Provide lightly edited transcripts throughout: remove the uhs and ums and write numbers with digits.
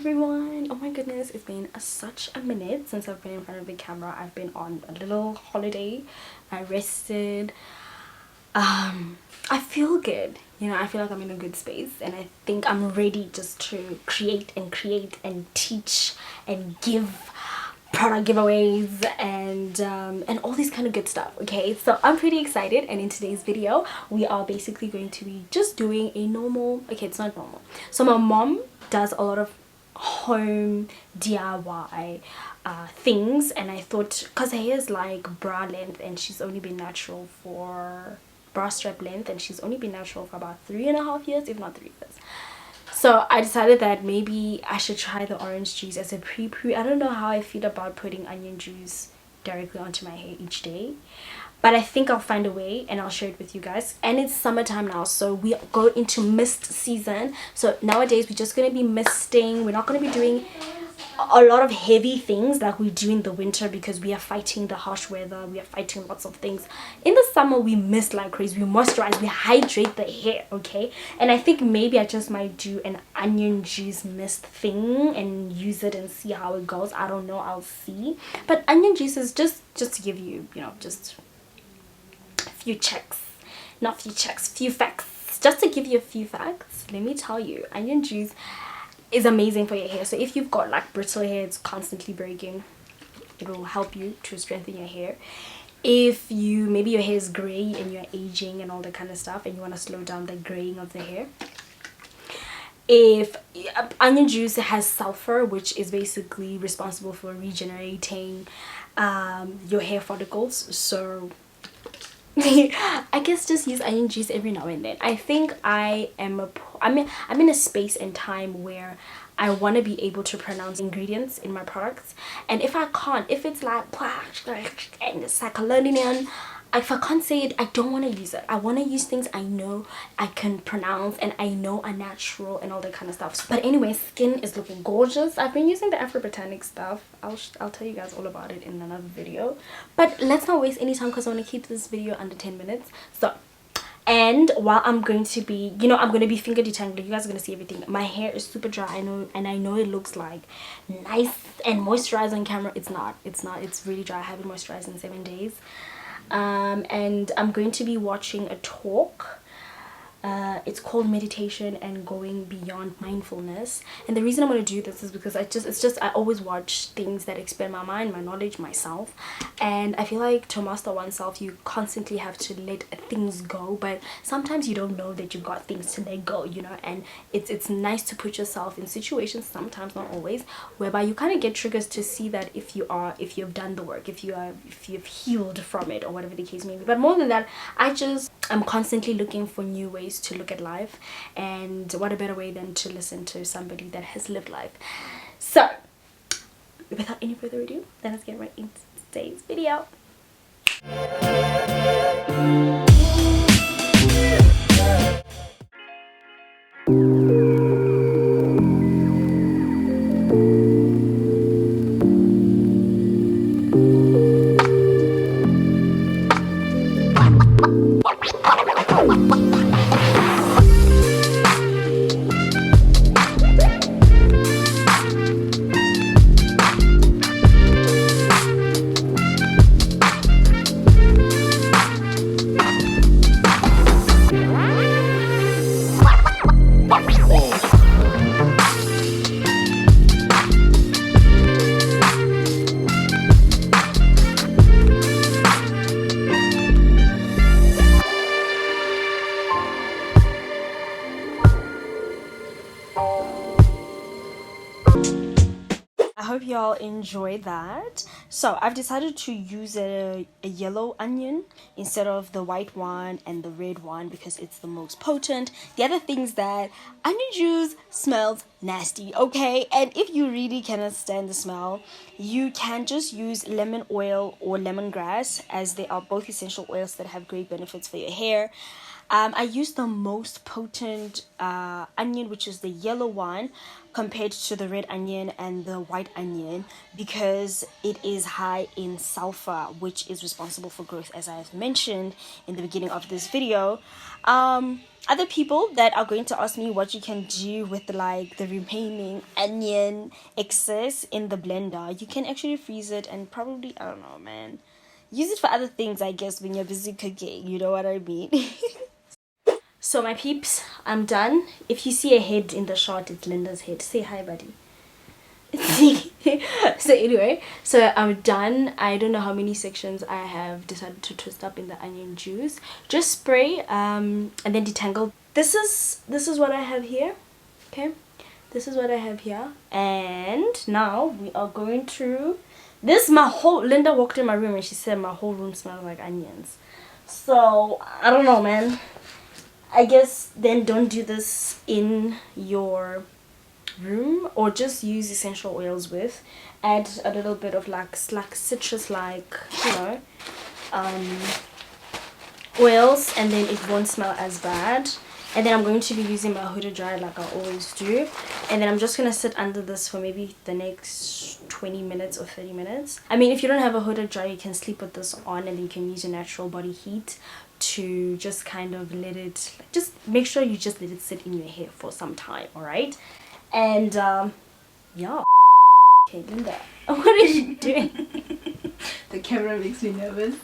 everyone. Oh my goodness, it's been such a minute since I've been in front of the camera. I've been on a little holiday. I rested. I feel good, you know. I feel like I'm in a good space, and I think I'm ready just to create and teach and give product giveaways and all this kind of good stuff. Okay, so I'm pretty excited, and in today's video we are basically going to be just doing a normal, okay, it's not normal, so my mom does a lot of home DIY things, and I thought, because her hair is like bra length and she's only been natural for bra strap length, and she's only been natural for about 3.5 years, if not 3 years. So I decided that maybe I should try the orange juice as a pre-pre. I don't know how I feel about putting onion juice directly onto my hair each day, but I think I'll find a way and I'll share it with you guys. And it's summertime now, so we go into mist season. So nowadays we're just going to be misting. We're not going to be doing a lot of heavy things like we do in the winter, because we are fighting the harsh weather, we are fighting lots of things. In the summer we mist like crazy, we moisturize, we hydrate the hair, okay? And I think maybe I just might do an onion juice mist thing and use it and see how it goes. I don't know, I'll see. But onion juice is just to give you, you know, just a few checks, not few checks, few facts, just to give you a few facts. Let me tell you, onion juice is amazing for your hair. So if you've got like brittle hair, it's constantly breaking, it will help you to strengthen your hair. If you, maybe your hair is gray and you're aging and all that kind of stuff, and you want to slow down the graying of the hair, if onion juice has sulfur, which is basically responsible for regenerating your hair follicles, so I guess just use onion juice every now and then. I think I'm in a space and time where I want to be able to pronounce ingredients in my products, and if I can't, if it's like and it's like a learning, if I can't say it, I don't want to use it. I want to use things I know I can pronounce and I know are natural and all that kind of stuff. But anyway, skin is looking gorgeous. I've been using the Afro Botanic stuff. I'll tell you guys all about it in another video, but let's not waste any time because I want to keep this video under 10 minutes. So, and while I'm going to be, you know, I'm going to be finger detangling, you guys are going to see everything. My hair is super dry, I know, and I know it looks like nice and moisturized on camera. It's not, it's really dry. I haven't moisturized in 7 days. And I'm going to be watching a talk. It's called Meditation and Going Beyond Mindfulness, and the reason I'm going to do this is because I always watch things that expand my mind, my knowledge, myself, and I feel like to master oneself you constantly have to let things go, but sometimes you don't know that you got things to let go, you know, and it's nice to put yourself in situations, sometimes not always, whereby you kind of get triggers to see that if you've done the work, if you've healed from it, or whatever the case may be. But more than that, I'm constantly looking for new ways to look at life, and what a better way than to listen to somebody that has lived life. So without any further ado, then let's get right into today's video. I hope y'all enjoy that. So I've decided to use a yellow onion instead of the white one and the red one because it's the most potent. The other thing is that onion juice smells nasty, okay? And if you really cannot stand the smell, you can just use lemon oil or lemongrass, as they are both essential oils that have great benefits for your hair. I used the most potent onion, which is the yellow one, compared to the red onion and the white onion, because it is high in sulfur, which is responsible for growth, as I have mentioned in the beginning of this video. other people that are going to ask me what you can do with like the remaining onion excess in the blender, you can actually freeze it and probably, I don't know, man, use it for other things, I guess, when you're busy cooking. You know what I mean? So my peeps, I'm done. If you see a head in the shot, it's Linda's head. Say hi, buddy. So anyway, so I'm done. I don't know how many sections I have decided to twist up in the onion juice. Just spray and then detangle. This is what I have here. Okay, this is what I have here. And now we are going through this. My whole Linda walked in my room and she said my whole room smells like onions. So I don't know, man. I guess then don't do this in your room, or just use essential oils with. Add a little bit of like citrus, like, you know, oils, and then it won't smell as bad. And then I'm going to be using my Huda Dry like I always do, and then I'm just gonna sit under this for maybe the next 20 minutes or 30 minutes. I mean, if you don't have a Huda Dry, you can sleep with this on, and then you can use your natural body heat to just kind of let it, just make sure you just let it sit in your hair for some time. All right. And yeah. Okay, Linda, what are you doing? The camera makes me nervous.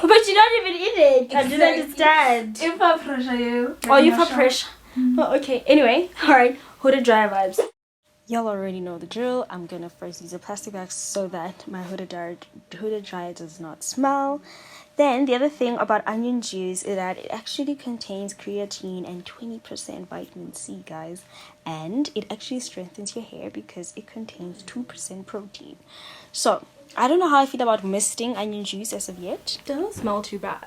But you're not even in it. Exactly. I don't understand. If I pressure you. Oh, you for pressure. Oh, okay. Anyway, alright. Huda Dry vibes. Y'all already know the drill. I'm gonna first use a plastic bag so that my Huda Dry does not smell. Then the other thing about onion juice is that it actually contains creatine and 20% vitamin C, guys. And it actually strengthens your hair because it contains 2% protein. So I don't know how I feel about misting onion juice as of yet. It doesn't smell too bad.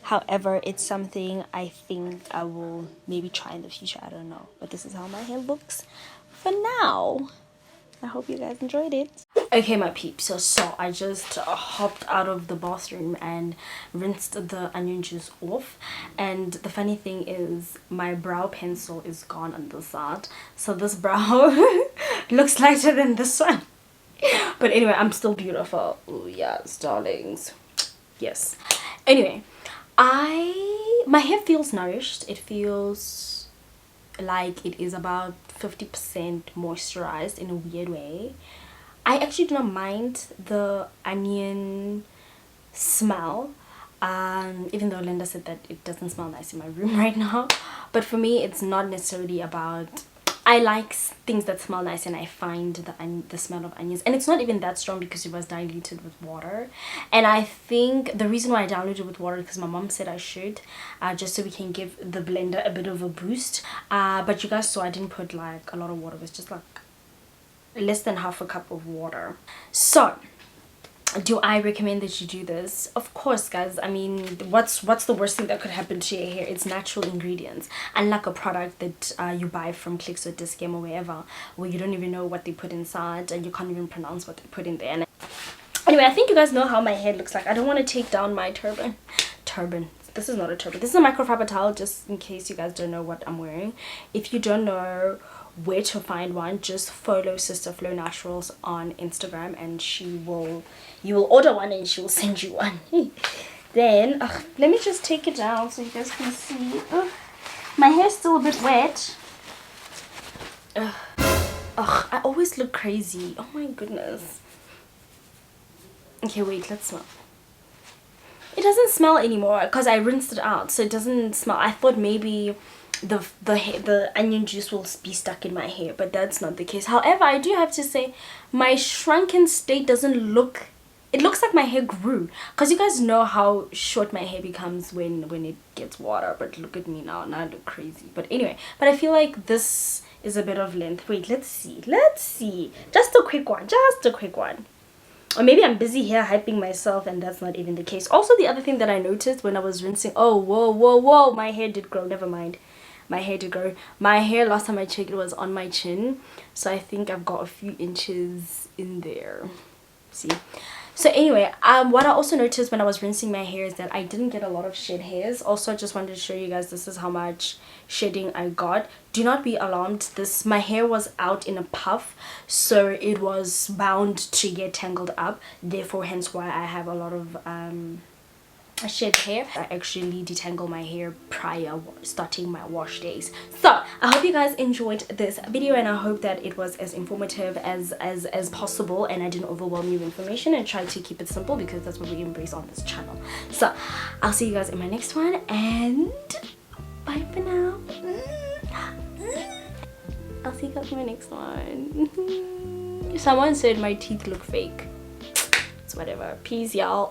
However, it's something I think I will maybe try in the future. I don't know. But this is how my hair looks for now. I hope you guys enjoyed it. Okay, my peeps, so I just hopped out of the bathroom and rinsed the onion juice off. And the funny thing is my brow pencil is gone on the side, so this brow looks lighter than this one. But anyway, I'm still beautiful. Oh yes, darlings. Yes. Anyway, my hair feels nourished. It feels like it is about 50% moisturized in a weird way. I actually do not mind the onion smell, even though Linda said that it doesn't smell nice in my room right now. But for me, it's not necessarily about, I like things that smell nice, and I find the smell of onions, and it's not even that strong because it was diluted with water. And I think the reason why I diluted with water is because my mom said I should, just so we can give the blender a bit of a boost. But you guys saw I didn't put like a lot of water. It was just like less than half a cup of water. So do I recommend that you do this? Of course, guys. I mean, what's the worst thing that could happen to your hair? It's natural ingredients, unlike a product that you buy from Clicks or Discam or wherever, where you don't even know what they put inside and you can't even pronounce what they put in there. And anyway, I think you guys know how my hair looks like. I don't want to take down my turban. This is not a turban. This is a microfiber towel, just in case you guys don't know what I'm wearing. If you don't know where to find one, just follow Sister Flo Naturals on Instagram, and you will order one and she will send you one. Then let me just take it down so you guys can see. My hair's still a bit wet. I always look crazy. Oh my goodness. Okay, wait, let's smell. It doesn't smell anymore because I rinsed it out, so it doesn't smell. I thought maybe the onion juice will be stuck in my hair, but that's not the case. However, I do have to say my shrunken state doesn't look, it looks like my hair grew, because you guys know how short my hair becomes when it gets water. But look at me now I look crazy. But anyway, but I feel like this is a bit of length. Wait, let's see, just a quick one. Or maybe I'm busy here hyping myself and that's not even the case. Also, the other thing that I noticed when I was rinsing, oh whoa, my hair did grow. Never mind, my hair did grow. My hair, last time I checked, it was on my chin, so I think I've got a few inches in there. See? So anyway, what I also noticed when I was rinsing my hair is that I didn't get a lot of shed hairs. Also, I just wanted to show you guys, this is how much shedding I got. Do not be alarmed. My hair was out in a puff, so it was bound to get tangled up. Therefore, hence why I have a lot of I shed hair. I actually detangle my hair prior starting my wash days. So I hope you guys enjoyed this video, and I hope that it was as informative as possible, and I didn't overwhelm you with information, and try to keep it simple because that's what we embrace on this channel. So I'll see you guys in my next one, and bye for now. I'll see you guys in my next one. Someone said my teeth look fake. It's whatever. Peace, y'all.